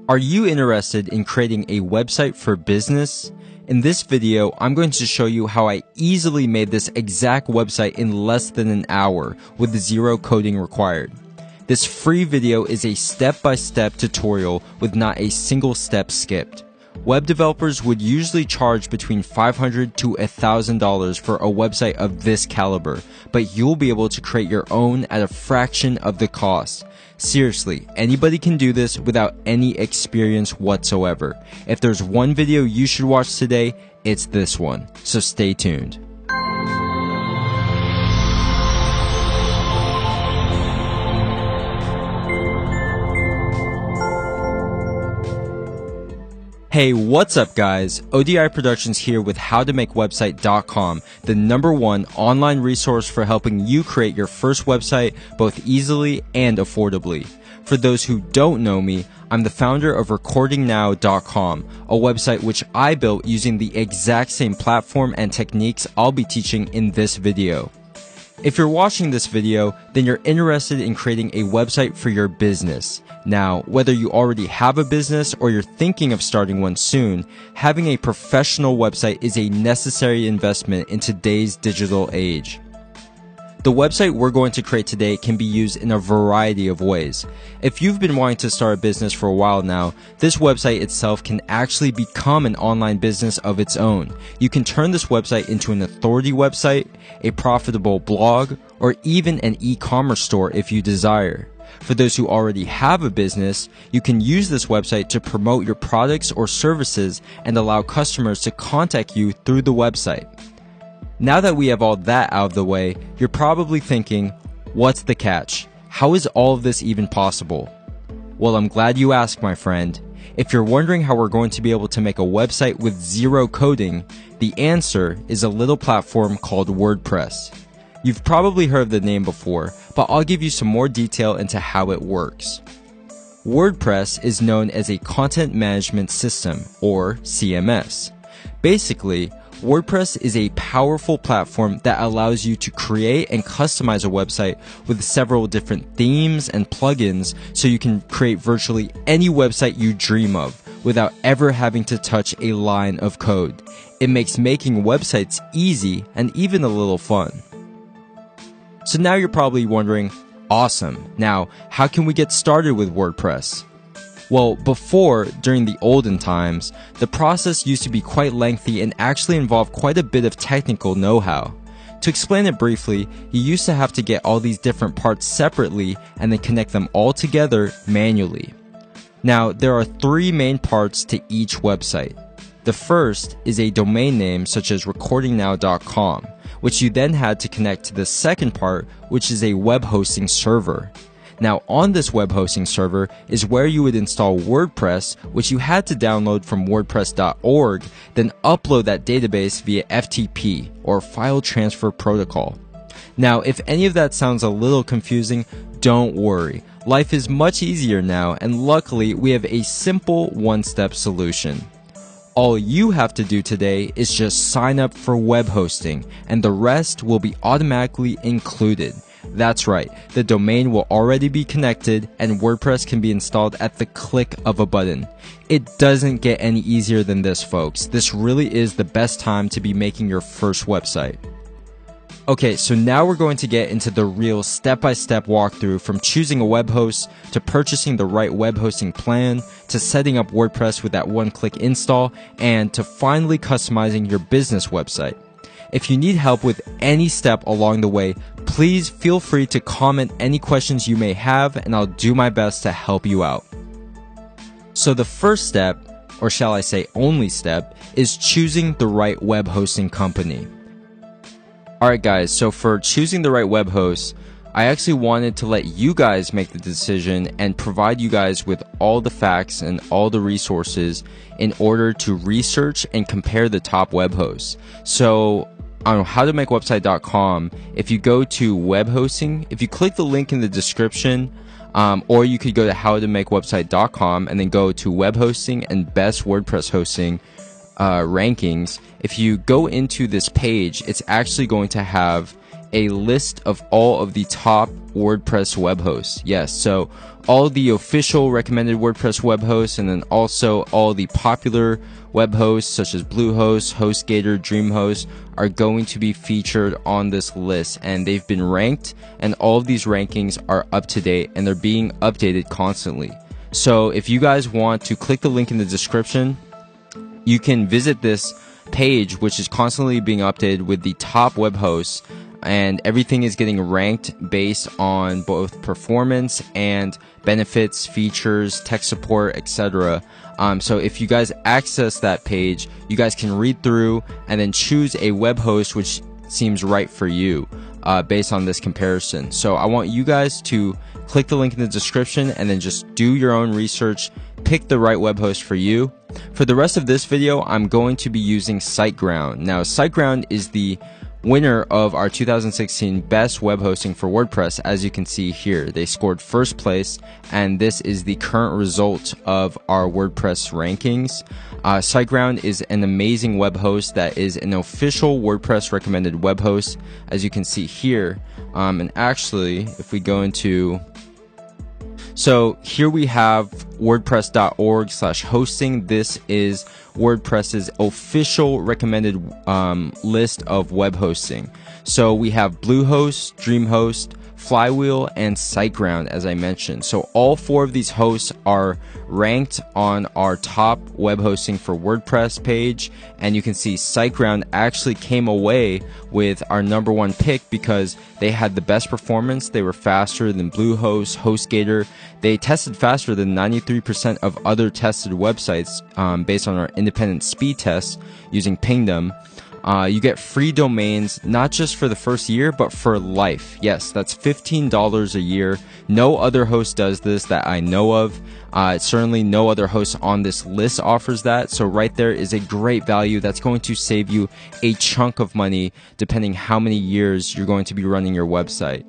Are you interested in creating a website for business? In this video, I'm going to show you how I easily made this exact website in less than an hour with zero coding required. This free video is a step-by-step tutorial with not a single step skipped. Web developers would usually charge between $500 to $1,000 for a website of this caliber, but you'll be able to create your own at a fraction of the cost. Seriously, anybody can do this without any experience whatsoever. If there's one video you should watch today, it's this one, so stay tuned. Hey, what's up guys? ODI Productions here with howtomakewebsite.com, the #1 online resource for helping you create your first website both easily and affordably. For those who don't know me, I'm the founder of recordingnow.com, a website which I built using the exact same platform and techniques I'll be teaching in this video. If you're watching this video, then you're interested in creating a website for your business. Now, whether you already have a business or you're thinking of starting one soon, having a professional website is a necessary investment in today's digital age. The website we're going to create today can be used in a variety of ways. If you've been wanting to start a business for a while now, this website itself can actually become an online business of its own. You can turn this website into an authority website, a profitable blog, or even an e-commerce store if you desire. For those who already have a business, you can use this website to promote your products or services and allow customers to contact you through the website. Now that we have all that out of the way, you're probably thinking, what's the catch? How is all of this even possible? Well, I'm glad you asked, my friend. If you're wondering how we're going to be able to make a website with zero coding, the answer is a little platform called WordPress. You've probably heard of the name before, but I'll give you some more detail into how it works. WordPress is known as a content management system, or CMS. Basically, WordPress is a powerful platform that allows you to create and customize a website with several different themes and plugins so you can create virtually any website you dream of without ever having to touch a line of code. It makes making websites easy and even a little fun. So now you're probably wondering, awesome, now how can we get started with WordPress? Well, before, during the olden times, the process used to be quite lengthy and actually involved quite a bit of technical know-how. To explain it briefly, you used to have to get all these different parts separately and then connect them all together manually. Now, there are 3 main parts to each website. The first is a domain name such as recordingnow.com, which you then had to connect to the second part, which is a web hosting server. Now, on this web hosting server is where you would install WordPress, which you had to download from wordpress.org, then upload that database via FTP, or File Transfer Protocol. Now, if any of that sounds a little confusing, don't worry. Life is much easier now, and luckily we have a simple one-step solution. All you have to do today is just sign up for web hosting, and the rest will be automatically included. That's right, the domain will already be connected and WordPress can be installed at the click of a button. It doesn't get any easier than this, folks. This really is the best time to be making your first website. Okay, so now we're going to get into the real step-by-step walkthrough from choosing a web host, to purchasing the right web hosting plan, to setting up WordPress with that one-click install, and to finally customizing your business website. If you need help with any step along the way, please feel free to comment any questions you may have and I'll do my best to help you out. So the first step, or shall I say only step, is choosing the right web hosting company. Alright guys, so for choosing the right web host, I actually wanted to let you guys make the decision and provide you guys with all the facts and all the resources in order to research and compare the top web hosts. So on howtomakewebsite.com, if you go to web hosting, if you click the link in the description, or you could go to howtomakewebsite.com and then go to web hosting and best WordPress hosting rankings. If you go into this page, it's actually going to have a list of all of the top WordPress web hosts. Yes, so all the official recommended WordPress web hosts, and then also all the popular web hosts such as Bluehost, HostGator, DreamHost are going to be featured on this list, and they've been ranked, and all of these rankings are up to date and they're being updated constantly. So if you guys want to click the link in the description, you can visit this page, which is constantly being updated with the top web hosts, and everything is getting ranked based on both performance and benefits, features, tech support, etc. So if you guys access that page, you guys can read through and then choose a web host which seems right for you based on this comparison. So I want you guys to click the link in the description and then just do your own research, pick the right web host for you. For the rest of this video, I'm going to be using SiteGround. Now, SiteGround is the winner of our 2016 best web hosting for WordPress. As you can see here, they scored first place, and this is the current result of our WordPress rankings. SiteGround is an amazing web host that is an official WordPress recommended web host, as you can see here. And actually, if we go into, so here we have wordpress.org/hosting. This is WordPress's official recommended list of web hosting. So we have Bluehost, DreamHost, Flywheel, and SiteGround, as I mentioned. So all four of these hosts are ranked on our top web hosting for WordPress page, and you can see SiteGround actually came away with our #1 pick because they had the best performance. They were faster than Bluehost, HostGator. They tested faster than 93% of other tested websites based on our independent speed tests using Pingdom. You get free domains, not just for the first year, but for life. Yes, that's $15 a year. No other host does this that I know of. Certainly no other host on this list offers that. So right there is a great value that's going to save you a chunk of money depending how many years you're going to be running your website.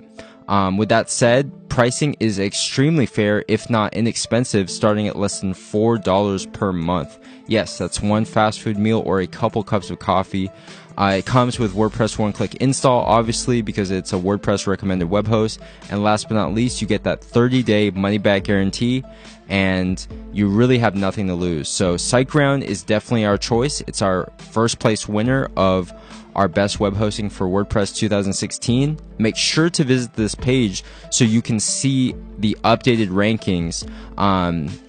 With that said, pricing is extremely fair, if not inexpensive, starting at less than $4 per month. Yes, that's one fast food meal or a couple cups of coffee. It comes with WordPress one-click install, obviously, because it's a WordPress recommended web host. And last but not least, you get that 30-day money-back guarantee, and you really have nothing to lose. So SiteGround is definitely our choice. It's our first place winner of our best web hosting for WordPress 2016. Make sure to visit this page so you can see the updated rankings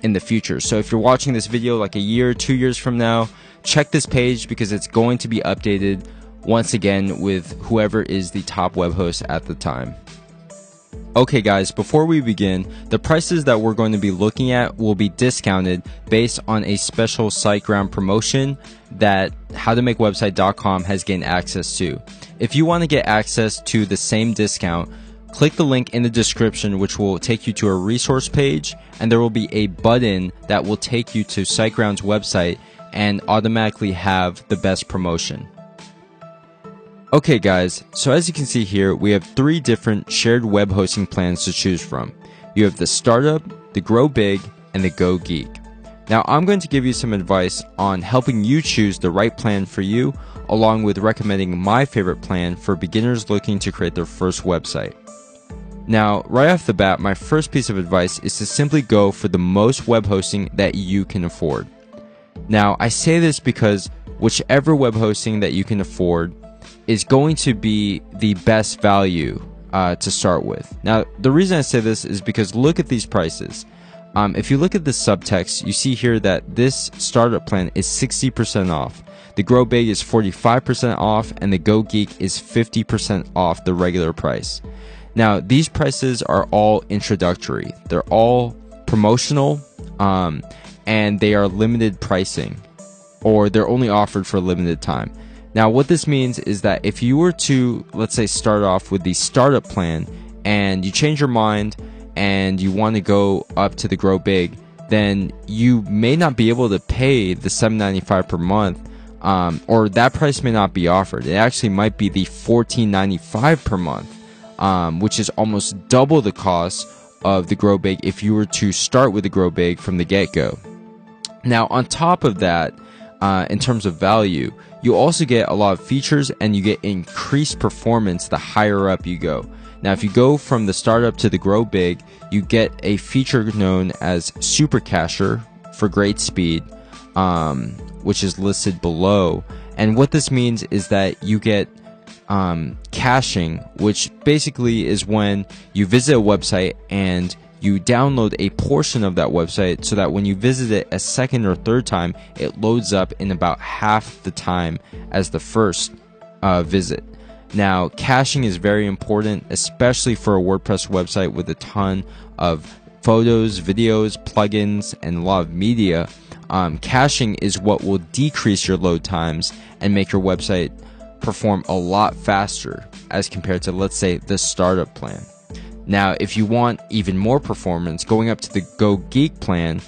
in the future. So if you're watching this video like a year, 2 years from now, check this page because it's going to be updated once again with whoever is the top web host at the time. Okay guys, before we begin, the prices that we're going to be looking at will be discounted based on a special SiteGround promotion that howtomakewebsite.com has gained access to. If you want to get access to the same discount, click the link in the description, which will take you to a resource page, and there will be a button that will take you to SiteGround's website and automatically have the best promotion. Okay guys, so as you can see here, we have 3 different shared web hosting plans to choose from. You have the Startup, the Grow Big, and the Go Geek. Now I'm going to give you some advice on helping you choose the right plan for you, along with recommending my favorite plan for beginners looking to create their first website. Now, right off the bat, my first piece of advice is to simply go for the most web hosting that you can afford. Now, I say this because whichever web hosting that you can afford is going to be the best value to start with. Now, the reason I say this is because look at these prices. If you look at the subtext, you see here that this startup plan is 60% off. The Grow Big is 45% off, and the Go Geek is 50% off the regular price. Now, these prices are all introductory. They're all promotional, and they are limited pricing, or they're only offered for a limited time. Now, what this means is that if you were to, let's say, start off with the startup plan and you change your mind and you want to go up to the Grow Big, then you may not be able to pay the $7.95 per month, or that price may not be offered. It actually might be the $14.95 per month, which is almost double the cost of the Grow Big if you were to start with the Grow Big from the get-go. Now, on top of that, in terms of value, you also get a lot of features and you get increased performance the higher up you go. Now, if you go from the startup to the grow big, you get a feature known as Super Cacher for great speed, which is listed below. And what this means is that you get caching, which basically is when you visit a website and you download a portion of that website so that when you visit it a second or third time, it loads up in about half the time as the first visit. Now, caching is very important, especially for a WordPress website with a ton of photos, videos, plugins, and a lot of media. Caching is what will decrease your load times and make your website perform a lot faster as compared to, let's say, the startup plan. Now, if you want even more performance, going up to the Go Geek plan,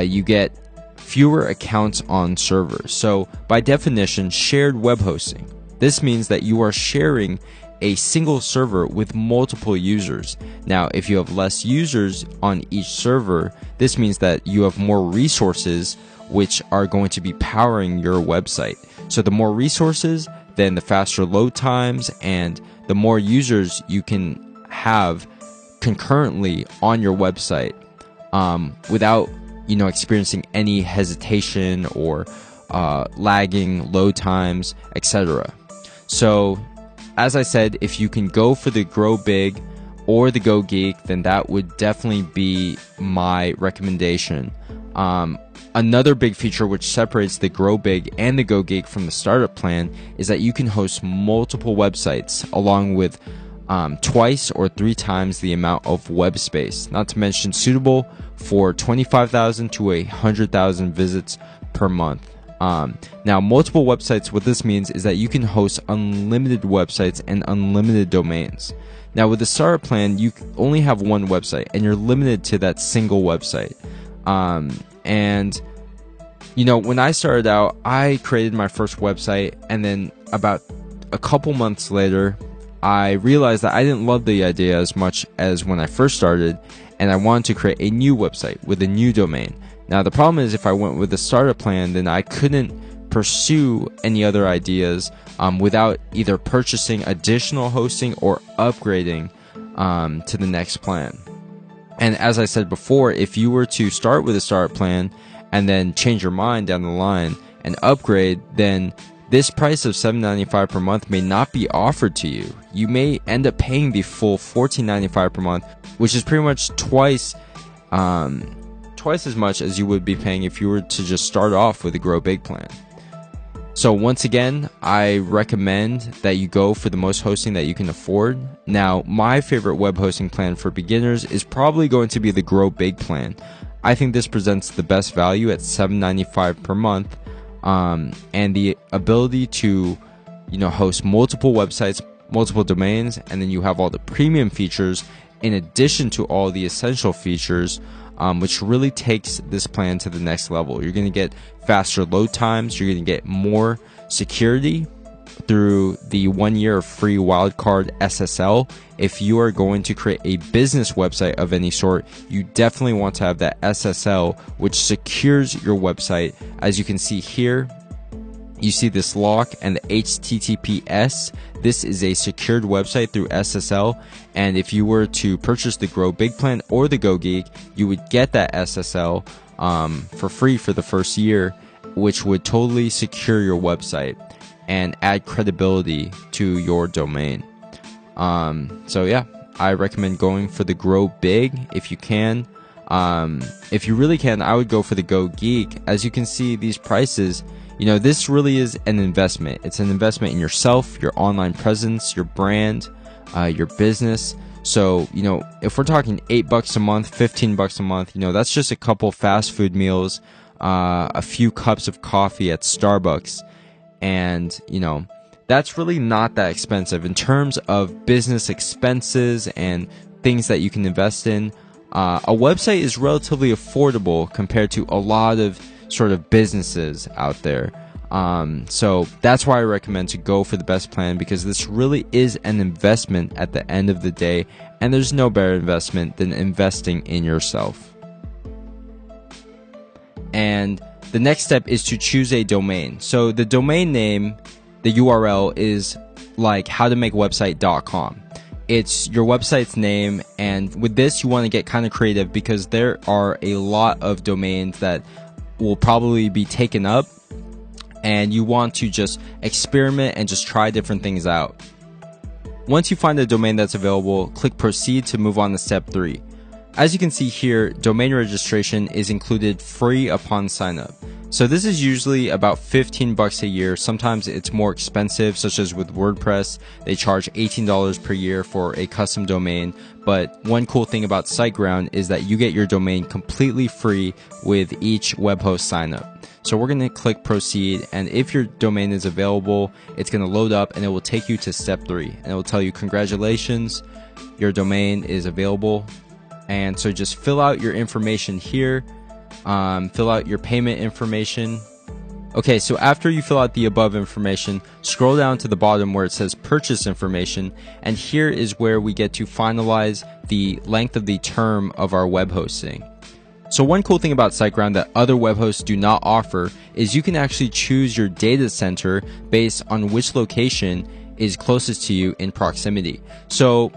you get fewer accounts on servers. So, by definition, shared web hosting. This means that you are sharing a single server with multiple users. Now, if you have less users on each server, this means that you have more resources which are going to be powering your website. So the more resources, then the faster load times, and the more users you can have concurrently on your website without experiencing any hesitation or lagging load times, etc. So, as I said, if you can go for the Grow Big or the Go Geek, then that would definitely be my recommendation. Another big feature which separates the Grow Big and the Go Geek from the startup plan is that you can host multiple websites along with twice or 3 times the amount of web space, not to mention suitable for 25,000 to 100,000 visits per month. Now, multiple websites, what this means is that you can host unlimited websites and unlimited domains. Now, with the startup plan, you only have one website and you're limited to that single website. When I started out, I created my first website, and then about a couple months later, I realized that I didn't love the idea as much as when I first started, and I wanted to create a new website with a new domain. Now, the problem is if I went with the startup plan, then I couldn't pursue any other ideas without either purchasing additional hosting or upgrading to the next plan. And as I said before, if you were to start with a startup plan and then change your mind down the line and upgrade, then this price of $7.95 per month may not be offered to you. You may end up paying the full $14.95 per month, which is pretty much twice as much as you would be paying if you were to just start off with a Grow Big plan. So once again, I recommend that you go for the most hosting that you can afford. Now, my favorite web hosting plan for beginners is probably going to be the Grow Big plan. I think this presents the best value at $7.95 per month, and the ability to host multiple websites, multiple domains, and then you have all the premium features in addition to all the essential features, which really takes this plan to the next level. You're going to get faster load times. You're going to get more security through the 1 year of free wildcard SSL. If you are going to create a business website of any sort, you definitely want to have that SSL, which secures your website. As you can see here, you see this lock and the HTTPS. This is a secured website through SSL, and if you were to purchase the Grow Big plan or the Go Geek, you would get that SSL for free for the first year, which would totally secure your website and add credibility to your domain. So yeah, I recommend going for the Grow Big if you can. If you really can, I would go for the Go Geek. As you can see, these prices, this really is an investment. It's an investment in yourself, your online presence, your brand, your business. So, if we're talking $8 a month, $15 a month, that's just a couple fast food meals, a few cups of coffee at Starbucks. And, that's really not that expensive in terms of business expenses and things that you can invest in. A website is relatively affordable compared to a lot of sort of businesses out there. So that's why I recommend to go for the best plan, because this really is an investment at the end of the day, and there's no better investment than investing in yourself. And the next step is to choose a domain. So the domain name, the URL, is like howtomakewebsite.com. It's your website's name, and with this you want to get kind of creative because there are a lot of domains that will probably be taken up, and you want to just experiment and just try different things out. Once you find a domain that's available, click proceed to move on to step 3. As you can see here, domain registration is included free upon sign-up. So this is usually about $15 a year. Sometimes it's more expensive, such as with WordPress. They charge $18 per year for a custom domain. But one cool thing about SiteGround is that you get your domain completely free with each web host sign-up. So we're going to click proceed, and if your domain is available, it's going to load up and it will take you to step 3. And it will tell you, congratulations, your domain is available. And so just fill out your information here, fill out your payment information. Okay, so after you fill out the above information, scroll down to the bottom where it says purchase information, and here is where we get to finalize the length of the term of our web hosting. So one cool thing about SiteGround that other web hosts do not offer is you can actually choose your data center based on which location is closest to you in proximity. So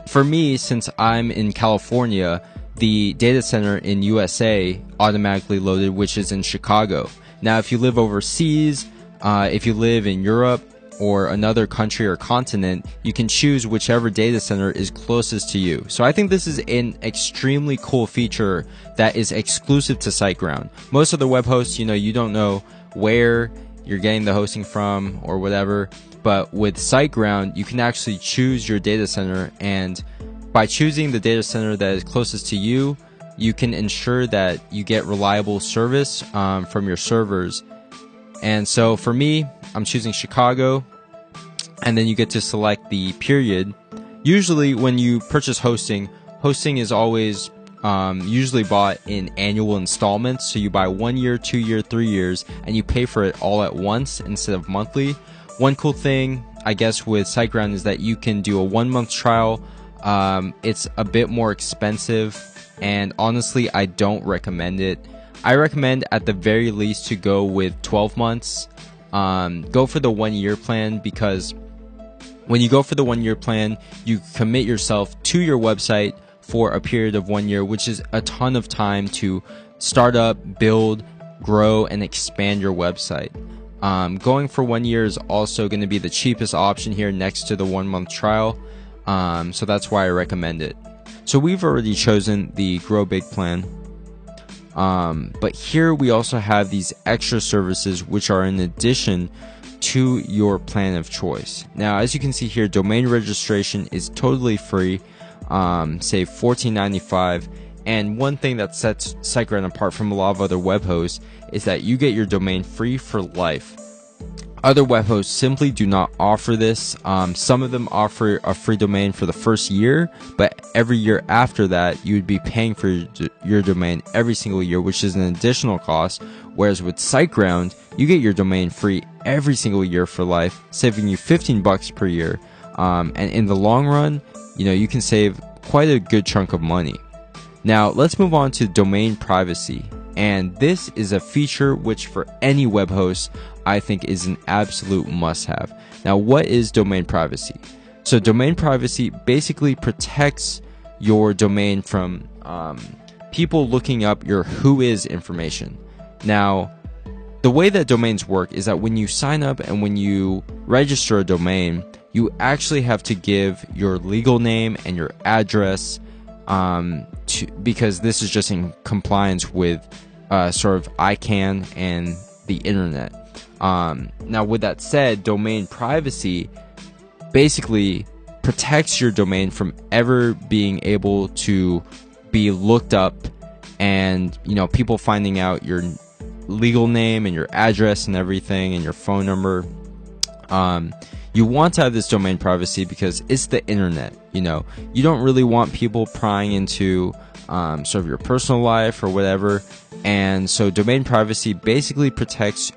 for me, since I'm in California, the data center in USA automatically loaded, which is in Chicago. Now, if you live overseas, if you live in Europe or another country or continent, you can choose whichever data center is closest to you. So I think this is an extremely cool feature that is exclusive to SiteGround. Most of the web hosts, you don't know where you're getting the hosting from or whatever. But with SiteGround, you can actually choose your data center, and by choosing the data center that is closest to you, you can ensure that you get reliable service from your servers. And so for me, I'm choosing Chicago, and then you get to select the period. Usually when you purchase hosting is always usually bought in annual installments. So you buy 1 year, 2 year, 3 years, and you pay for it all at once instead of monthly. One cool thing, I guess, with SiteGround is that you can do a 1-month trial. It's a bit more expensive, and honestly, I don't recommend it. I recommend at the very least to go with 12 months. Go for the 1-year plan, because when you go for the 1-year plan, you commit yourself to your website for a period of 1 year, which is a ton of time to start up, build, grow, and expand your website. Going for 1 year is also going to be the cheapest option here next to the 1-month trial. So that's why I recommend it. So we've already chosen the Grow Big plan. But here we also have these extra services which are in addition to your plan of choice. Now, as you can see here, domain registration is totally free, say $14.95. And one thing that sets SiteGround apart from a lot of other web hosts is that you get your domain free for life. Other web hosts simply do not offer this. Some of them offer a free domain for the first year, but every year after that, you would be paying for your domain every single year, which is an additional cost. Whereas with SiteGround, you get your domain free every single year for life, saving you $15 per year. And in the long run, you can save quite a good chunk of money. Now, let's move on to domain privacy. And this is a feature which for any web host, I think is an absolute must-have. Now, what is domain privacy? So domain privacy basically protects your domain from people looking up your whois information. Now, the way that domains work is that when you sign up and when you register a domain, you actually have to give your legal name and your address, because this is just in compliance with sort of ICANN and the internet. Now, with that said, domain privacy basically protects your domain from ever being able to be looked up and, people finding out your legal name and your address and everything and your phone number. You want to have this domain privacy because it's the internet. You don't really want people prying into sort of your personal life or whatever. And so domain privacy basically protects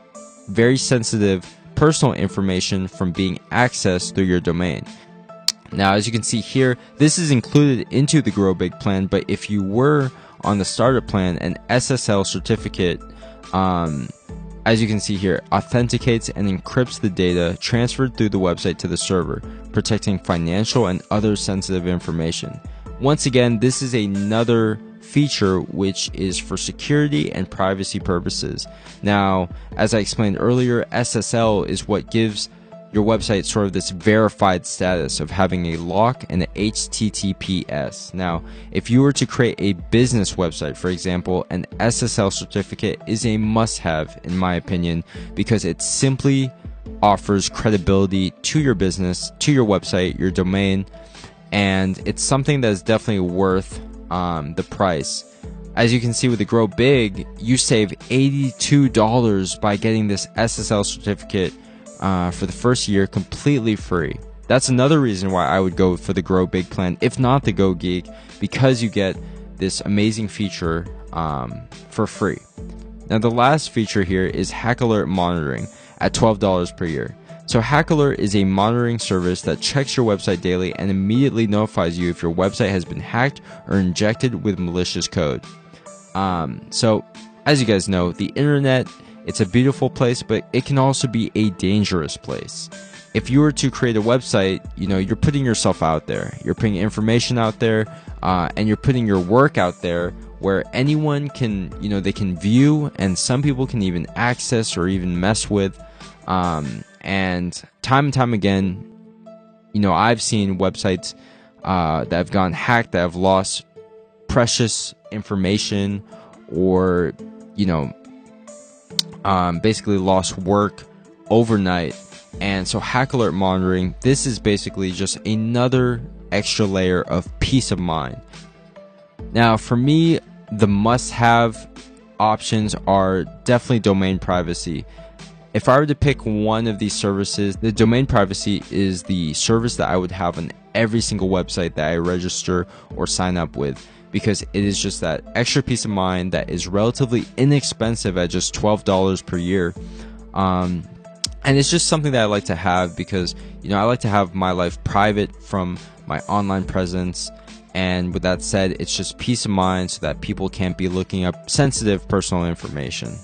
very sensitive personal information from being accessed through your domain. Now, as you can see here, this is included into the Grow Big plan, but if you were on the starter plan, an SSL certificate, as you can see here, authenticates and encrypts the data transferred through the website to the server, protecting financial and other sensitive information. Once again, this is another feature which is for security and privacy purposes. Now, as I explained earlier, SSL is what gives your website sort of this verified status of having a lock and an HTTPS. Now, if you were to create a business website, for example, an SSL certificate is a must-have in my opinion, because it simply offers credibility to your business, to your website, your domain, and it's something that is definitely worth the price. As you can see with the Grow Big, you save $82 by getting this SSL certificate for the first year completely free. That's another reason why I would go for the Grow Big plan, if not the Go Geek, because you get this amazing feature for free. Now, the last feature here is Hack Alert monitoring at $12 per year. So Hack Alert is a monitoring service that checks your website daily and immediately notifies you if your website has been hacked or injected with malicious code. So as you guys know, the internet, it's a beautiful place, but it can also be a dangerous place. If you were to create a website, you're putting yourself out there. You're putting information out there, and you're putting your work out there where anyone can, they can view, and some people can even access or even mess with. And time again, I've seen websites that have gone hacked, that have lost precious information, or, basically lost work overnight. And so Hack Alert monitoring, this is basically just another extra layer of peace of mind. Now, for me, the must-have options are definitely domain privacy. If I were to pick one of these services, the domain privacy is the service that I would have on every single website that I register or sign up with, because it is just that extra peace of mind that is relatively inexpensive at just $12 per year. And it's just something that I like to have because, I like to have my life private from my online presence. And with that said, it's just peace of mind so that people can't be looking up sensitive personal information.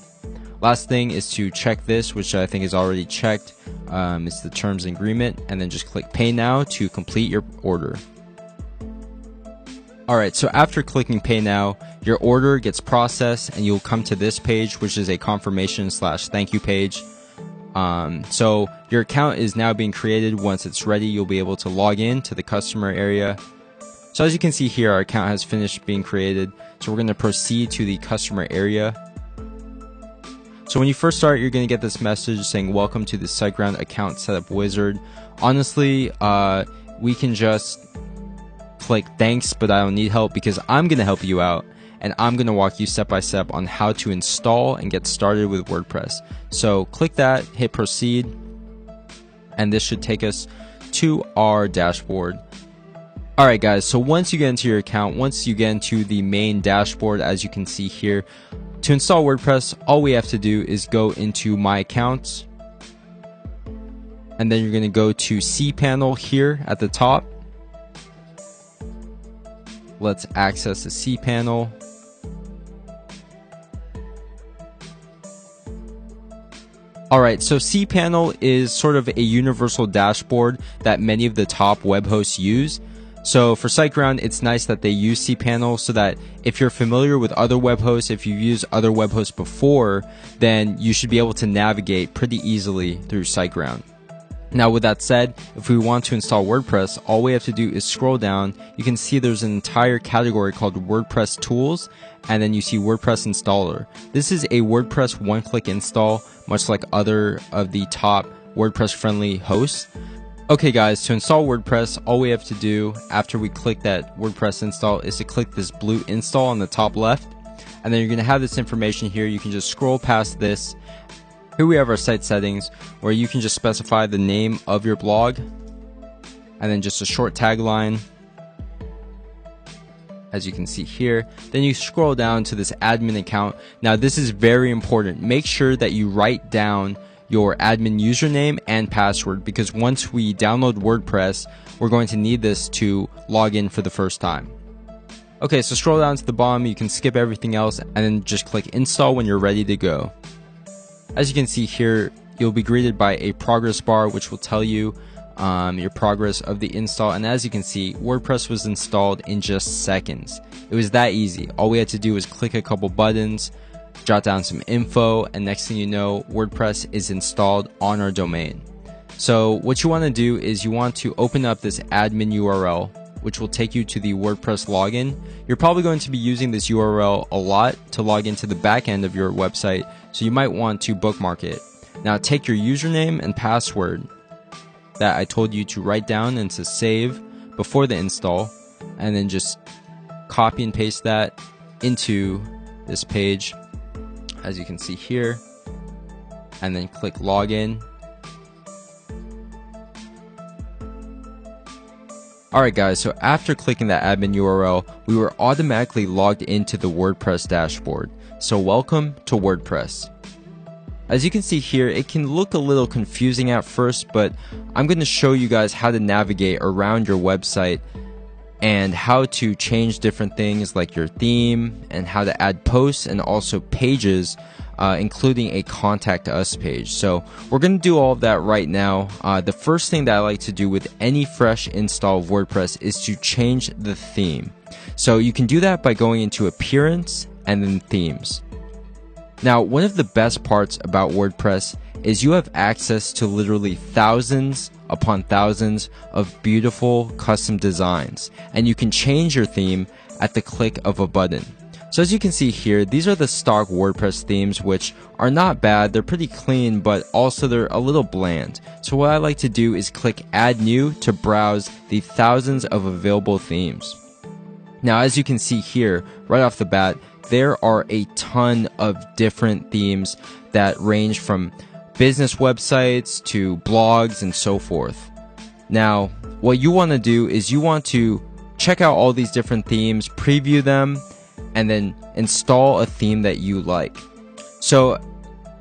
Last thing is to check this, which I think is already checked. It's the terms and agreement, and then just click Pay Now to complete your order. Alright, so after clicking Pay Now, your order gets processed and you'll come to this page, which is a confirmation/thank you page. So your account is now being created. Once it's ready, you'll be able to log in to the customer area. So as you can see here, our account has finished being created. So we're going to proceed to the customer area. So when you first start, you're going to get this message saying, welcome to the SiteGround account setup wizard. Honestly, we can just click thanks, but I don't need help because I'm going to help you out. And I'm going to walk you step by step on how to install and get started with WordPress. So click that, hit proceed, and this should take us to our dashboard. Alright guys, so once you get into your account, once you get into the main dashboard, as you can see here, to install WordPress, all we have to do is go into My Accounts, and then you're going to go to cPanel here at the top. Let's access the cPanel. Alright, so cPanel is sort of a universal dashboard that many of the top web hosts use. So for SiteGround, it's nice that they use cPanel so that if you're familiar with other web hosts, if you've used other web hosts before, then you should be able to navigate pretty easily through SiteGround. Now with that said, if we want to install WordPress, all we have to do is scroll down. You can see there's an entire category called WordPress Tools, and then you see WordPress Installer. This is a WordPress one-click install, much like other of the top WordPress-friendly hosts. Okay guys, to install WordPress, all we have to do after we click that WordPress install is to click this blue install on the top left, and then you're going to have this information here. You can just scroll past this. Here we have our site settings, where you can just specify the name of your blog and then just a short tagline, as you can see here. Then you scroll down to this admin account. Now this is very important. Make sure that you write down your admin username and password, because once we download WordPress, we're going to need this to log in for the first time. Okay, so scroll down to the bottom, you can skip everything else and then just click install when you're ready to go. As you can see here, you'll be greeted by a progress bar which will tell you your progress of the install, and as you can see, WordPress was installed in just seconds. It was that easy. All we had to do was click a couple buttons, jot down some info, and next thing you know, WordPress is installed on our domain. So what you want to do is you want to open up this admin URL, which will take you to the WordPress login. You're probably going to be using this URL a lot to log into the back end of your website, so you might want to bookmark it. Now take your username and password that I told you to write down and to save before the install, and then just copy and paste that into this page, as you can see here, and then click login. Alright guys, so after clicking that admin URL, we were automatically logged into the WordPress dashboard. So welcome to WordPress. As you can see here, it can look a little confusing at first, but I'm going to show you guys how to navigate around your website and how to change different things like your theme and how to add posts and also pages, including a contact us page. So we're going to do all of that right now. The first thing that I like to do with any fresh install of WordPress is to change the theme. So you can do that by going into Appearance and then Themes. Now, one of the best parts about WordPress is you have access to literally thousands upon thousands of beautiful custom designs, and you can change your theme at the click of a button. So as you can see here, these are the stock WordPress themes, which are not bad. They're pretty clean, but also they're a little bland. So what I like to do is click Add New to browse the thousands of available themes. Now, as you can see here, right off the bat, there are a ton of different themes that range from business websites to blogs and so forth. Now, what you want to do is you want to check out all these different themes, preview them, and then install a theme that you like. So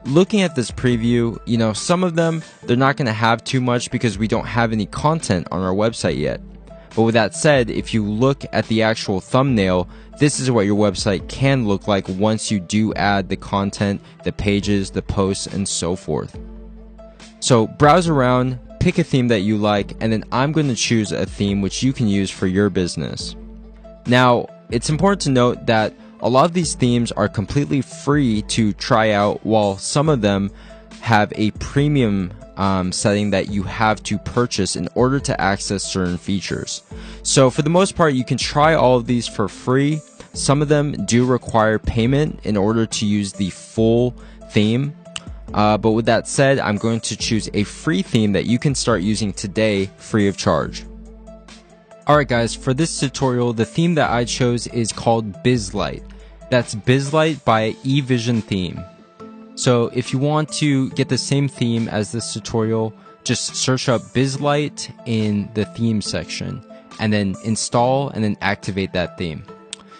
looking at this preview, you know, some of them, they're not going to have too much because we don't have any content on our website yet. But with that said, if you look at the actual thumbnail, this is what your website can look like once you do add the content, the pages, the posts, and so forth. So browse around, pick a theme that you like, and then I'm going to choose a theme which you can use for your business. Now, it's important to note that a lot of these themes are completely free to try out, while some of them have a premium setting that you have to purchase in order to access certain features. So for the most part, you can try all of these for free. Some of them do require payment in order to use the full theme. But with that said, I'm going to choose a free theme that you can start using today free of charge. Alright guys, for this tutorial, the theme that I chose is called BizLite. That's BizLite by eVision Theme. So if you want to get the same theme as this tutorial, just search up BizLite in the theme section and then install and then activate that theme.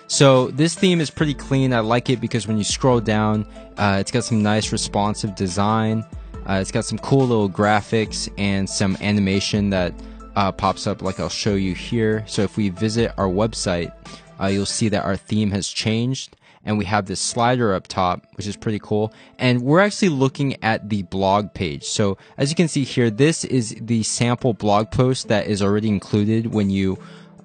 So this theme is pretty clean. I like it because when you scroll down, it's got some nice responsive design. It's got some cool little graphics and some animation that pops up like I'll show you here. So if we visit our website, you'll see that our theme has changed. And we have this slider up top, which is pretty cool. And we're actually looking at the blog page. So as you can see here, this is the sample blog post that is already included when you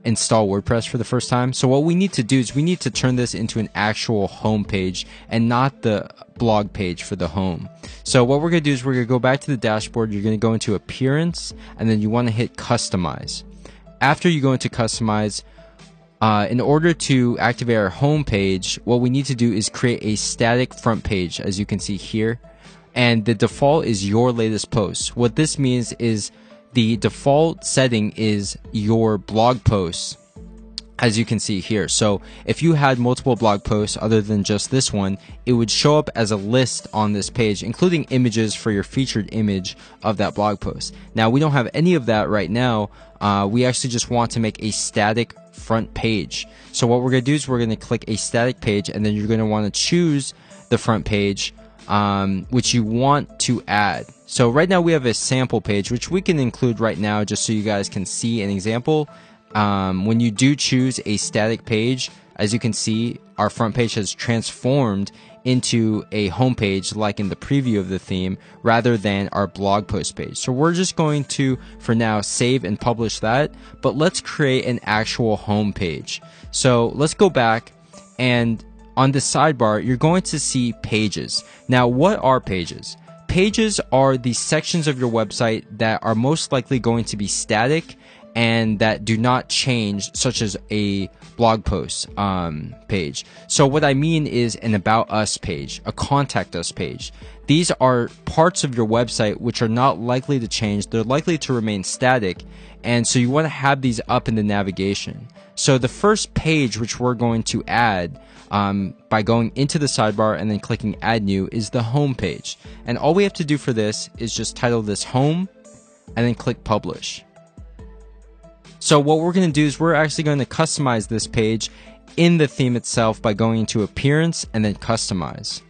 install WordPress for the first time. So what we need to do is we need to turn this into an actual home page and not the blog page for the home. So what we're going to do is we're going to go back to the dashboard. You're going to go into Appearance, and then you want to hit Customize. After you go into Customize, in order to activate our home page, what we need to do is create a static front page, as you can see here. And the default is your latest post. What this means is the default setting is your blog posts, as you can see here. So if you had multiple blog posts other than just this one, it would show up as a list on this page, including images for your featured image of that blog post. Now, we don't have any of that right now. We actually just want to make a static front page. So what we're going to do is we're going to click a static page, and then you're going to want to choose the front page which you want to add. So right now we have a sample page, which we can include right now just so you guys can see an example. When you do choose a static page, as you can see, our front page has transformed into a homepage like in the preview of the theme rather than our blog post page. So we're just going to, for now, save and publish that, but let's create an actual homepage. So let's go back, and on the sidebar, you're going to see pages. Now, what are pages? Pages are the sections of your website that are most likely going to be static and that do not change, such as a blog post page. So what I mean is an About Us page, a Contact Us page. These are parts of your website which are not likely to change. They're likely to remain static, and so you want to have these up in the navigation. So the first page which we're going to add by going into the sidebar and then clicking Add New is the home page. And all we have to do for this is just title this Home and then click Publish. So what we're going to do is we're actually going to customize this page in the theme itself by going into Appearance and then Customize.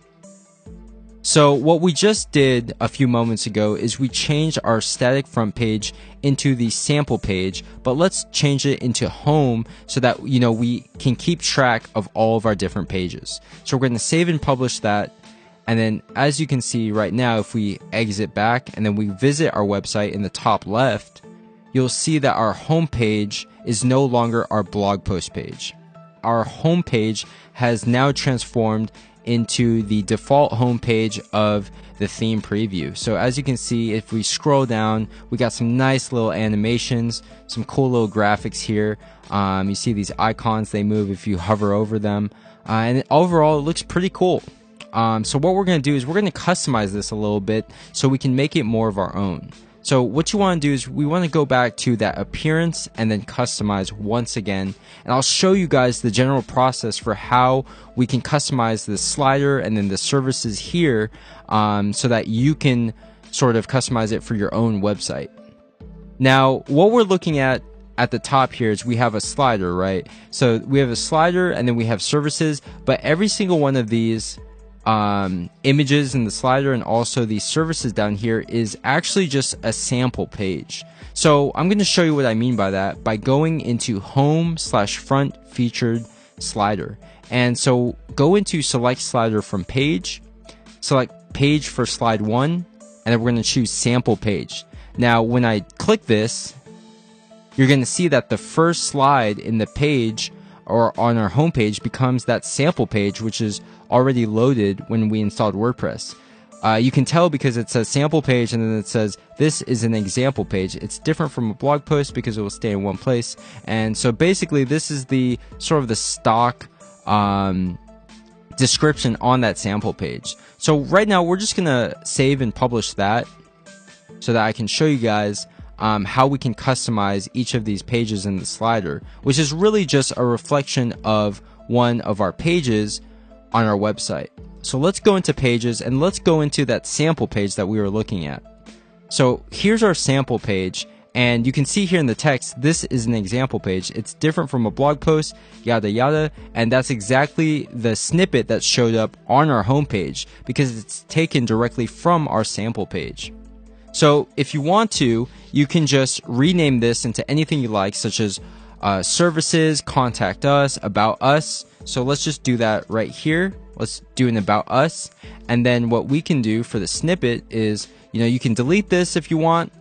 So what we just did a few moments ago is we changed our static front page into the sample page, but let's change it into Home so that, you know, we can keep track of all of our different pages. So we're going to save and publish that. And then as you can see right now, if we exit back and then we visit our website in the top left, you'll see that our home page is no longer our blog post page. Our home page has now transformed into the default home page of the theme preview. So as you can see, if we scroll down, we got some nice little animations, some cool little graphics here. You see these icons, they move if you hover over them. And overall, it looks pretty cool. So what we're going to do is we're going to customize this a little bit so we can make it more of our own. So what you want to do is we want to go back to that Appearance and then Customize once again. And I'll show you guys the general process for how we can customize the slider and then the services here so that you can sort of customize it for your own website. Now, what we're looking at the top here is we have a slider, right? So we have a slider and then we have services, but every single one of these images in the slider and also the services down here is actually just a sample page. So I'm going to show you what I mean by that by going into Home/Front Featured Slider. And so go into Select Slider from Page, select Page for Slide 1, and then we're going to choose Sample Page. Now when I click this, you're going to see that the first slide in the page or on our home page becomes that sample page, which is already loaded when we installed WordPress. You can tell because it says sample page and then it says this is an example page. It's different from a blog post because it will stay in one place. And so basically this is the sort of the stock description on that sample page. So right now we're just gonna save and publish that so that I can show you guys how we can customize each of these pages in the slider, which is really just a reflection of one of our pages on our website. So let's go into Pages and let's go into that sample page that we were looking at. So here's our sample page, and you can see here in the text, this is an example page. It's different from a blog post, yada yada, and that's exactly the snippet that showed up on our homepage because it's taken directly from our sample page. So if you want to, you can just rename this into anything you like, such as services, Contact Us, About Us. So let's just do that right here. Let's do an About Us. And then what we can do for the snippet is, you know, you can delete this if you want,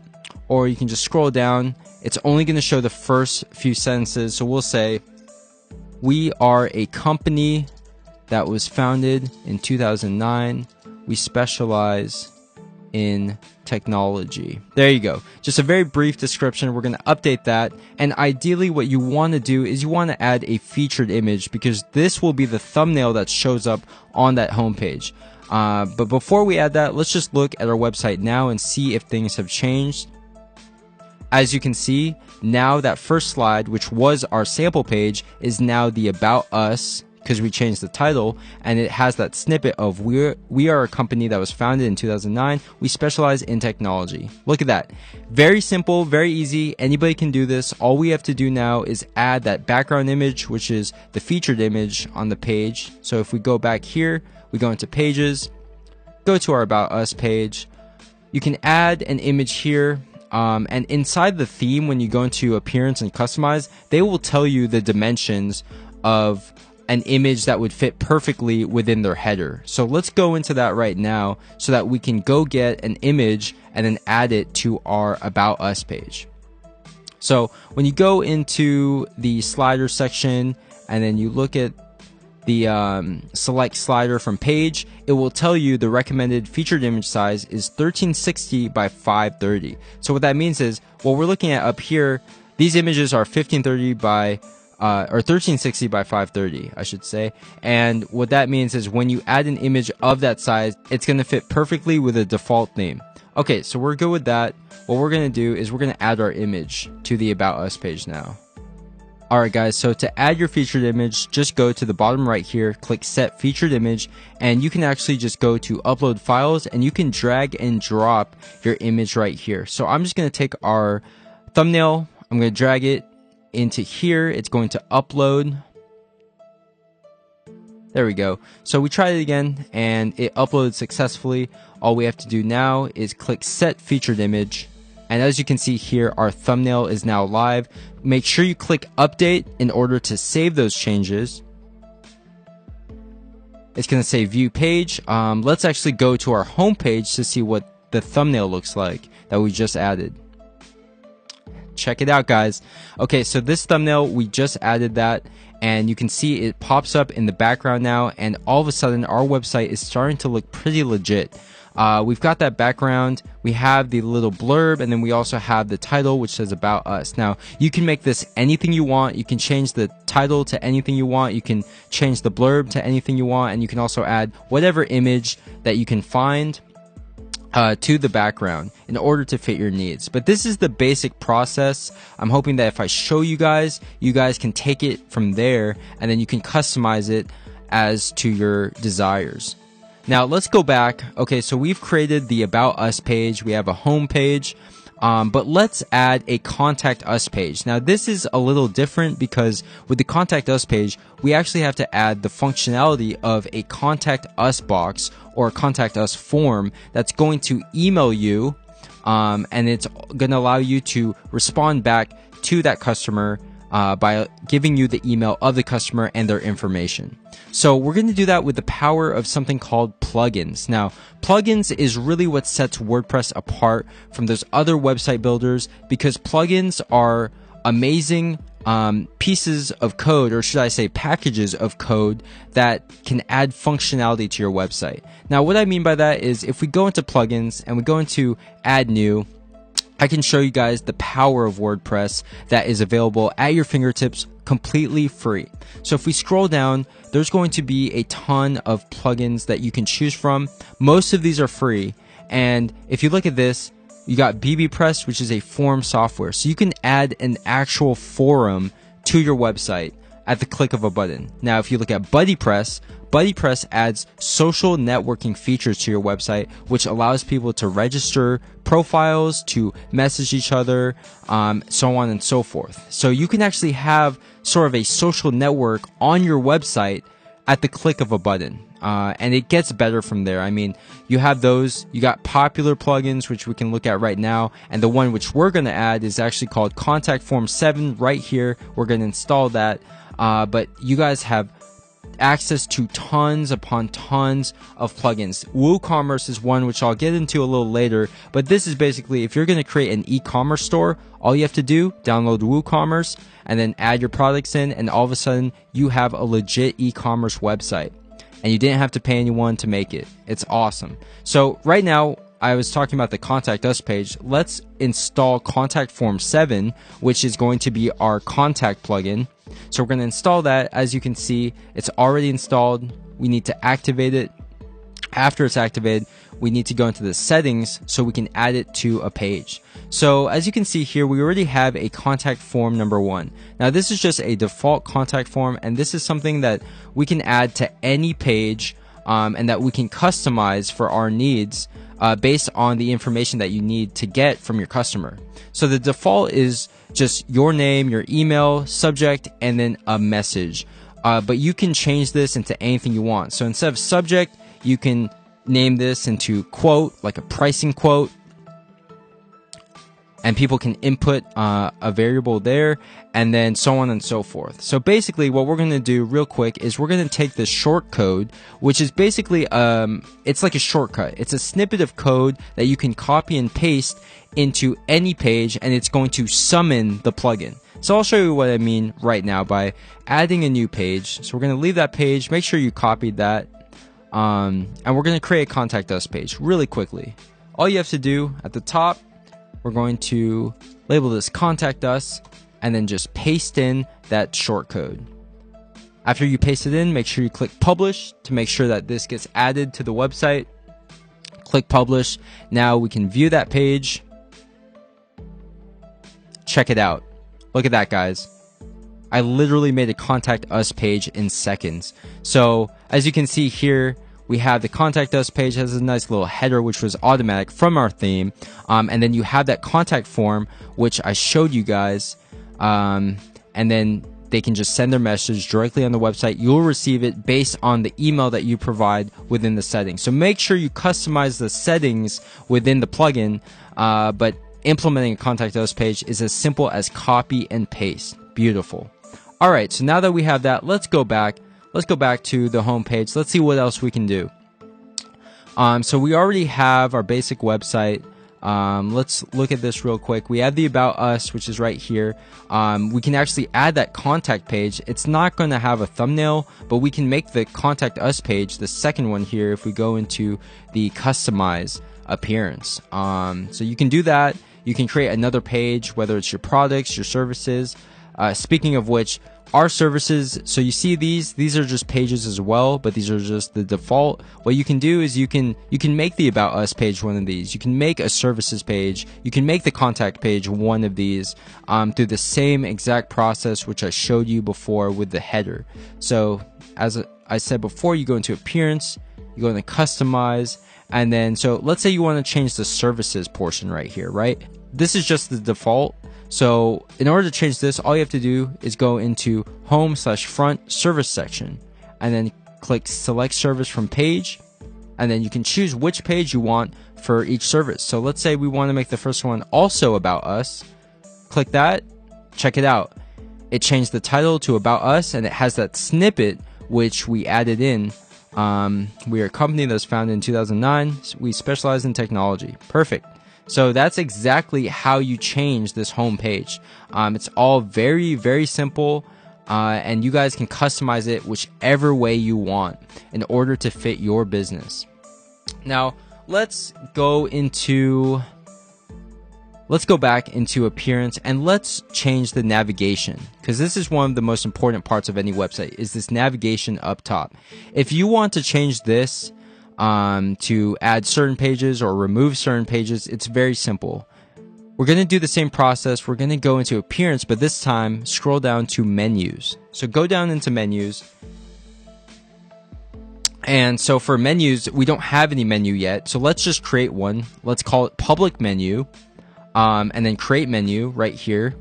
or you can just scroll down. It's only going to show the first few sentences. So we'll say, we are a company that was founded in 2009. We specialize in technology. There you go. Just a very brief description. We're going to update that. And ideally what you want to do is you want to add a featured image because this will be the thumbnail that shows up on that homepage. But before we add that, let's just look at our website now and see if things have changed. As you can see, now that first slide, which was our sample page, is now the About Us, because we changed the title, and it has that snippet of we are a company that was founded in 2009. We specialize in technology. Look at that. Very simple, very easy. Anybody can do this. All we have to do now is add that background image, which is the featured image on the page. So if we go back here, we go into Pages, go to our About Us page. You can add an image here. And inside the theme, when you go into Appearance and Customize, they will tell you the dimensions of an image that would fit perfectly within their header. So let's go into that right now so that we can go get an image and then add it to our About Us page. So when you go into the slider section and then you look at the select slider from page, it will tell you the recommended featured image size is 1360 by 530. So what that means is what we're looking at up here, these images are 1530 by or 1360 by 530, I should say. And what that means is when you add an image of that size, it's going to fit perfectly with a default theme. Okay, so we're good with that. What we're going to do is we're going to add our image to the About Us page now. Alright guys, so to add your featured image, just go to the bottom right here, click Set Featured Image, and you can actually just go to Upload Files, and you can drag and drop your image right here. So I'm just going to take our thumbnail, I'm going to drag it into here, it's going to upload. There we go. So we tried it again and it uploaded successfully. All we have to do now is click Set Featured Image, and as you can see here, our thumbnail is now live. Make sure you click Update in order to save those changes. It's going to say View Page. Let's actually go to our home page to see what the thumbnail looks like that we just added. Check it out, guys. Okay, so this thumbnail, we just added that, and you can see it pops up in the background now, and all of a sudden our website is starting to look pretty legit. We've got that background, we have the little blurb, and then we also have the title, which says About Us. Now, you can make this anything you want. You can change the title to anything you want. You can change the blurb to anything you want, and you can also add whatever image that you can find to the background in order to fit your needs. But this is the basic process. I'm hoping that if I show you guys can take it from there, and then you can customize it as to your desires. Now let's go back. Okay, so we've created the About Us page. We have a home page. But let's add a Contact Us page. Now this is a little different because with the Contact Us page, we actually have to add the functionality of a Contact Us box or a Contact Us form that's going to email you, and it's going to allow you to respond back to that customer by giving you the email of the customer and their information. So we're going to do that with the power of something called plugins. Now, plugins is really what sets WordPress apart from those other website builders, because plugins are amazing pieces of code, or should I say packages of code that can add functionality to your website. Now, what I mean by that is if we go into plugins and we go into Add New, I can show you guys the power of WordPress that is available at your fingertips completely free. So if we scroll down, there's going to be a ton of plugins that you can choose from. Most of these are free. And if you look at this, you got bbPress, which is a form software. So you can add an actual forum to your website at the click of a button. Now, if you look at BuddyPress, BuddyPress adds social networking features to your website, which allows people to register profiles, to message each other, so on and so forth. So you can actually have sort of a social network on your website at the click of a button. And it gets better from there. I mean, you have those, you got popular plugins, which we can look at right now. And the one which we're going to add is actually called Contact Form 7 right here. We're going to install that. But you guys have access to tons upon tons of plugins. WooCommerce is one which I'll get into a little later, but this is basically if you're going to create an e-commerce store, all you have to do, download WooCommerce and then add your products in, and all of a sudden you have a legit e-commerce website and you didn't have to pay anyone to make it. It's awesome. So right now I was talking about the Contact Us page. Let's install Contact Form 7, which is going to be our contact plugin. So we're going to install that. As you can see, it's already installed. We need to activate it. After it's activated, we need to go into the settings so we can add it to a page. So as you can see here, we already have a contact form number 1. Now this is just a default contact form, and this is something that we can add to any page and that we can customize for our needs based on the information that you need to get from your customer. So the default is just your name, your email, subject, and then a message. But you can change this into anything you want. So instead of subject, you can name this into quote, like a pricing quote. and people can input a variable there, and then so on and so forth. So basically what we're going to do real quick is we're going to take this short code, which is basically it's like a shortcut. It's a snippet of code that you can copy and paste into any page, and it's going to summon the plugin. So I'll show you what I mean right now by adding a new page. So we're going to leave that page, make sure you copied that, and we're going to create a contact us page really quickly. All you have to do at the top, we're going to label this contact us, and then just paste in that short code. After you paste it in, make sure you click publish to make sure that this gets added to the website. Click publish. Now we can view that page. Check it out. Look at that, guys. I literally made a contact us page in seconds. So as you can see here, we have the contact us page, has a nice little header which was automatic from our theme, and then you have that contact form which I showed you guys, and then they can just send their message directly on the website. You'll receive it based on the email that you provide within the settings. So make sure you customize the settings within the plugin, but implementing a contact us page is as simple as copy and paste. Beautiful. All right, so now that we have that, let's go back to the home page. Let's see what else we can do. So we already have our basic website. Let's look at this real quick. We have the About Us, which is right here. We can actually add that contact page. It's not going to have a thumbnail, but we can make the Contact Us page, the second one here, if we go into the Customize appearance. So you can do that. You can create another page, whether it's your products, your services. Speaking of which, our services, so you see these are just pages as well, but these are just the default. What you can do is you can make the About Us page one of these. You can make a services page. You can make the contact page one of these through the same exact process which I showed you before with the header. So as I said before, you go into appearance, you go into customize, and then so let's say you want to change the services portion right here, right? This is just the default. So in order to change this, all you have to do is go into home/front service section, and then click select service from page, and then you can choose which page you want for each service. So let's say we want to make the first one also About Us. Click that, check it out. It changed the title to About Us, and it has that snippet which we added in. We are a company that was founded in 2009. We specialize in technology. Perfect. So that's exactly how you change this home page. It's all very, very simple, and you guys can customize it whichever way you want in order to fit your business. Now, let's go back into appearance, and let's change the navigation, because this is one of the most important parts of any website, is this navigation up top. If you want to change this to add certain pages or remove certain pages, it's very simple. We're going to do the same process. We're going to go into appearance, but this time scroll down to menus. So go down into menus. And so for menus, we don't have any menu yet. So let's just create one. Let's call it public menu, and then create menu right here.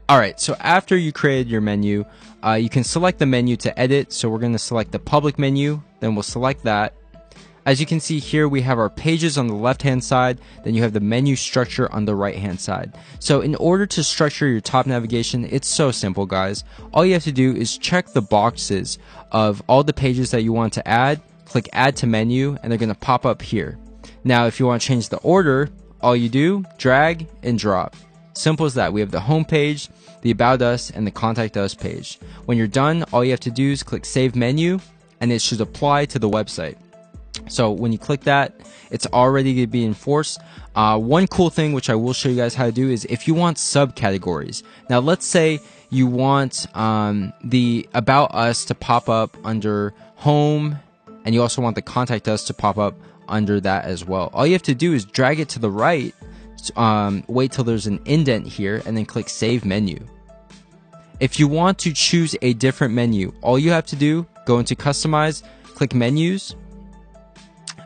All right, so after you created your menu, you can select the menu to edit. So we're going to select the public menu, then we'll select that. As you can see here, we have our pages on the left-hand side, then you have the menu structure on the right-hand side. So in order to structure your top navigation, it's so simple, guys. All you have to do is check the boxes of all the pages that you want to add, click add to menu, and they're going to pop up here. Now, if you want to change the order, all you do, drag and drop. Simple as that. We have the home page, the About Us, and the Contact Us page. When you're done, all you have to do is click Save Menu, and it should apply to the website. So when you click that, it's already going to be enforced. One cool thing which I will show you guys how to do is if you want subcategories. Now let's say you want the About Us to pop up under Home, and you also want the Contact Us to pop up under that as well. All you have to do is drag it to the right, wait till there's an indent here, and then click Save Menu. If you want to choose a different menu, all you have to do, go into Customize, click Menus,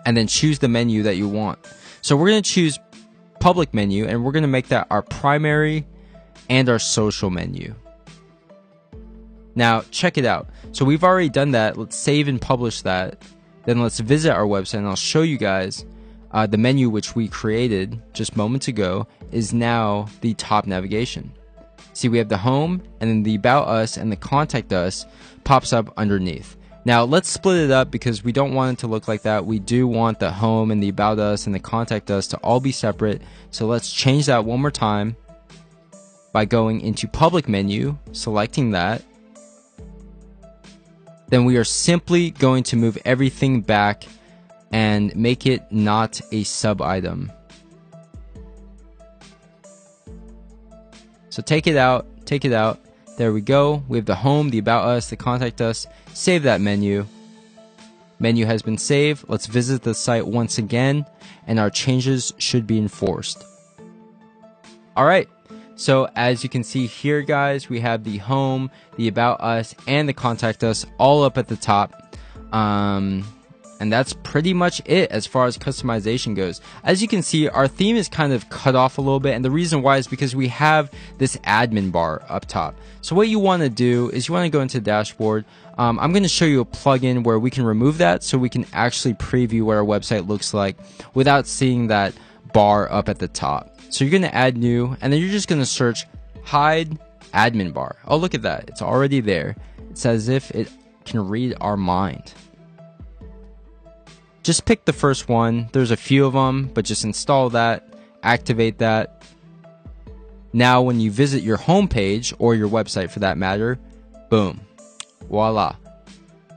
and then choose the menu that you want. So we're going to choose Public Menu, and we're going to make that our primary and our social menu. Now, check it out. So we've already done that. Let's save and publish that. Then let's visit our website, and I'll show you guys the menu which we created just moments ago is now the top navigation. See, we have the home, and then the about us and the contact us pops up underneath. Now let's split it up because we don't want it to look like that. We do want the home and the about us and the contact us to all be separate. So let's change that one more time by going into public menu, selecting that. Then we are simply going to move everything back and make it not a sub item. So take it out. There we go. We have the home, the about us, the contact us. Save that menu. Menu has been saved. Let's visit the site once again, and our changes should be enforced. All right. So as you can see here, guys, we have the home, the about us, and the contact us all up at the top. And that's pretty much it as far as customization goes. As you can see, our theme is kind of cut off a little bit, and the reason why is because we have this admin bar up top. So what you want to do is you want to go into dashboard. I'm going to show you a plugin where we can remove that so we can actually preview what our website looks like without seeing that bar up at the top. So you're going to add new, and then you're just going to search hide admin bar. Oh, look at that. It's already there. It's as if it can read our mind. Just pick the first one. There's a few of them, but just install that, activate that. Now when you visit your home page, or your website for that matter, boom, voila.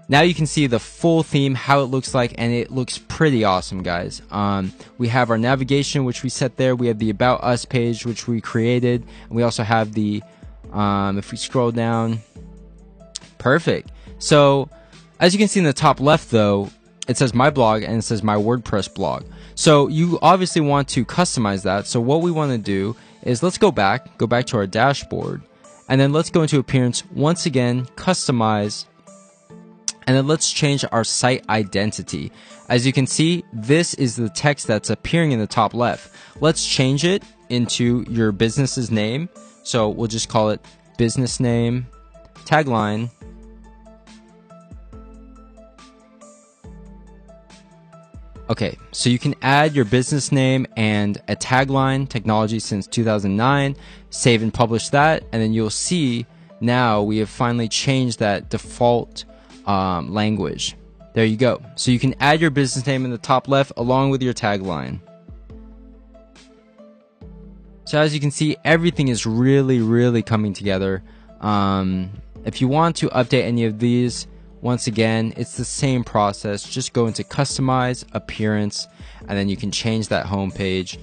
Now you can see the full theme, how it looks like, and it looks pretty awesome, guys. We have our navigation, which we set there. We have the About Us page, which we created. And we also have the, if we scroll down, perfect. So as you can see in the top left, though, it says my blog and it says my WordPress blog. So you obviously want to customize that. So what we want to do is let's go back to our dashboard, and then let's go into appearance once again, customize, and then let's change our site identity. As you can see, this is the text that's appearing in the top left. Let's change it into your business's name. So we'll just call it business name, tagline, okay, so you can add your business name and a tagline, technology since 2009, save and publish that, and then you'll see now we have finally changed that default language. There you go. So you can add your business name in the top left along with your tagline. So as you can see, everything is really coming together. If you want to update any of these, once again, it's the same process. Just go into customize, appearance, and then you can change that home page.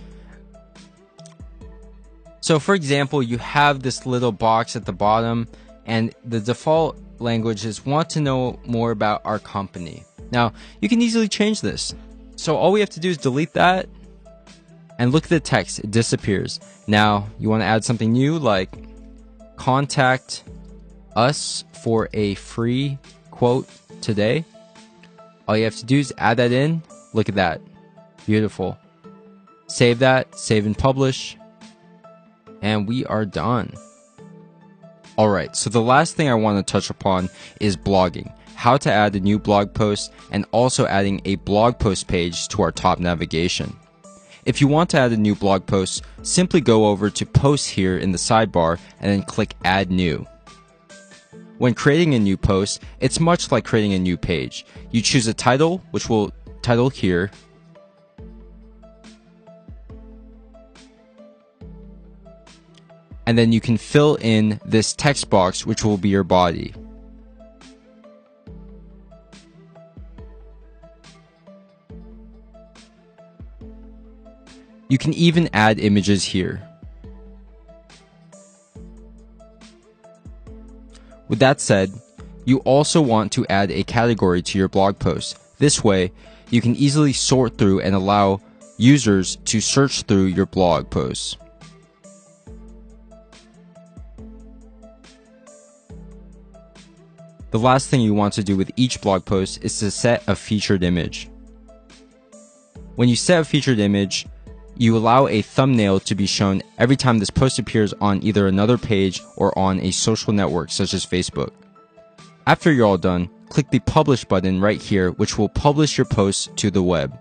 So for example, you have this little box at the bottom, and the default language is want to know more about our company. Now, you can easily change this. So all we have to do is delete that, and look at the text, it disappears. Now, you want to add something new like contact us for a free quote today. All you have to do is add that in. Look at that. Beautiful. Save that, save and publish, and we are done. Alright, so the last thing I want to touch upon is blogging. How to add a new blog post, and also adding a blog post page to our top navigation. If you want to add a new blog post, simply go over to post here in the sidebar and then click add new. When creating a new post, it's much like creating a new page. You choose a title, which we'll title here. And then you can fill in this text box, which will be your body. You can even add images here. With that said, you also want to add a category to your blog post. This way, you can easily sort through and allow users to search through your blog posts. The last thing you want to do with each blog post is to set a featured image. When you set a featured image, you allow a thumbnail to be shown every time this post appears on either another page or on a social network such as Facebook. After you're all done, click the publish button right here, which will publish your post to the web.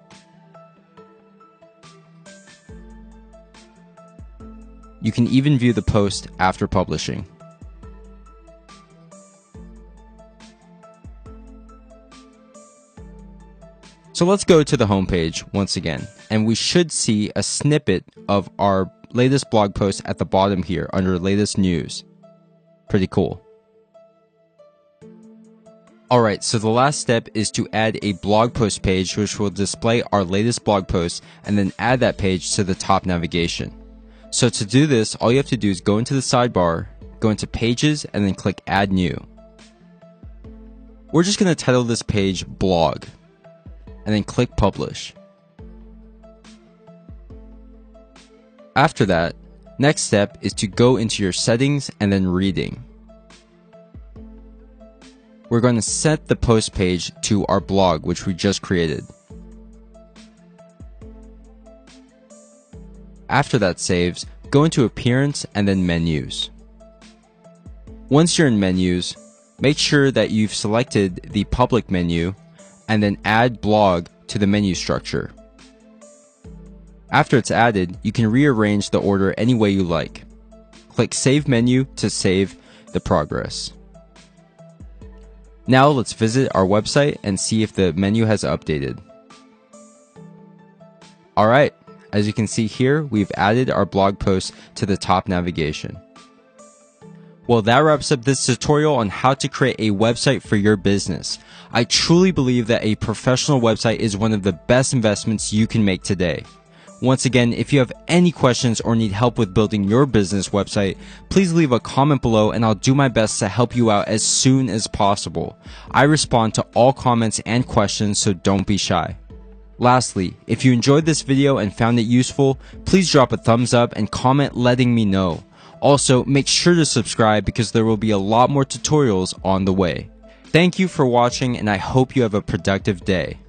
You can even view the post after publishing. So let's go to the homepage once again, and we should see a snippet of our latest blog post at the bottom here under latest news. Pretty cool. Alright, so the last step is to add a blog post page which will display our latest blog post and then add that page to the top navigation. So to do this, all you have to do is go into the sidebar, go into Pages, and then click Add New. We're just going to title this page Blog, and then click Publish. After that, next step is to go into your settings and then Reading. We're going to set the post page to our blog, which we just created. After that saves, go into Appearance and then Menus. Once you're in Menus, make sure that you've selected the public menu and then add blog to the menu structure. After it's added, you can rearrange the order any way you like. Click Save Menu to save the progress. Now let's visit our website and see if the menu has updated. Alright, as you can see here, we've added our blog post to the top navigation. Well, that wraps up this tutorial on how to create a website for your business. I truly believe that a professional website is one of the best investments you can make today. Once again, if you have any questions or need help with building your business website, please leave a comment below and I'll do my best to help you out as soon as possible. I respond to all comments and questions, so don't be shy. Lastly, if you enjoyed this video and found it useful, please drop a thumbs up and comment letting me know. Also, make sure to subscribe because there will be a lot more tutorials on the way. Thank you for watching and I hope you have a productive day.